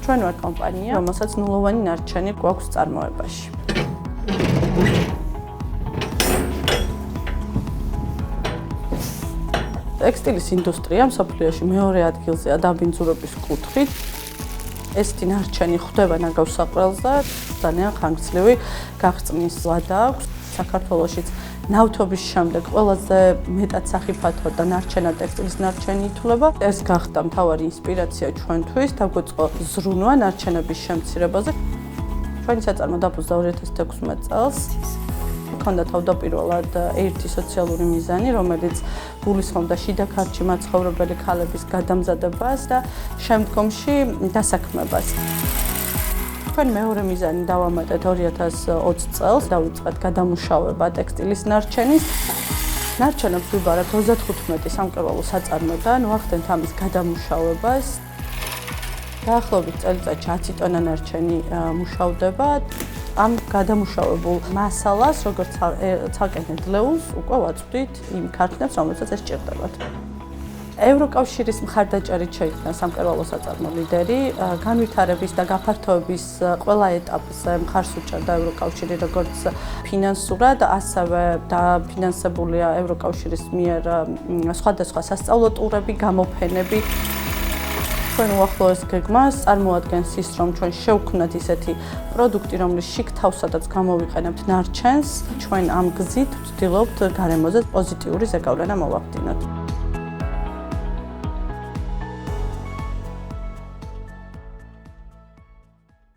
ჩვენ ვართ კომპანია, რომელსაც ნულოვანი ნარჩენი გვაქვს წარმოებაში. ტექსტილის ინდუსტრია მსოფლიოში მეორე ადგილზეა დაბინძურების კუთხით. ესეთი ნარჩენი ხვდება ნაგავსაყრელზე, ძალიან ხანგრძლივი გაღწნის ვადა აქვს. საქართველოშიც ნავთობის შემდეგ ყველაზე მეტად სახიფათო და ნარჩენად ტექსტილის ნარჩენი ითვლება. ეს გახდა მთავარი ინსპირაცია ჩვენთვის, დაგვეწყო ზრუნვა ნარჩენების შემცირებაზე. ჩვენი საწარმო დაფუძნდა 2016 წელს. ჰქონდა თავდაპირველად ერთი სოციალური მიზანი, რომელიც გულისხმობდა შიდა ქართლში მაცხოვრებელი ქალების გადამზადებას და შემდგომში დასაქმებას. ჩვენ მეორე მიზანი დავამატეთ 2020 წელს, დავიწყეთ გადამუშავება ტექსტილის ნარჩენის. ნარჩენებს ვიბარებთ 35 სამკერვალო საწარმოდან, ვახდენთ ამის გადამუშავებას. დაახლოებით წელიწადში 10 ტონა ნარჩენი მუშავდება. ამ გადამუშავებულ მასალას, როგორც ცალკე ნედლეულს, უკვე ვაწვდით იმ ქარხნებს, რომელსაც ეს სჭირდებათ. ევროკავშირის მხარდაჭერით შეიქმნა სამკერვალო საწარმო ლიდერი, განვითარების და გაფართოების ყველა ეტაპზე მხარს უჭერდა ევროკავშირი, როგორც ფინანსურად, ასევე დაფინანსებულია ევროკავშირის მიერ სხვადასხვა სასწავლო ტურები, გამოფენები. ჩვენ უახლოეს გეგმას წარმოადგენს ის, რომ ჩვენ შევქმნათ ისეთი პროდუქტი, რომლის შიგ თავსადაც გამოვიყენებთ ნარჩენს, ჩვენ ამ გზით ვცდილობთ გარემოზე პოზიტიური ზეგავლენა მოვახდინოთ.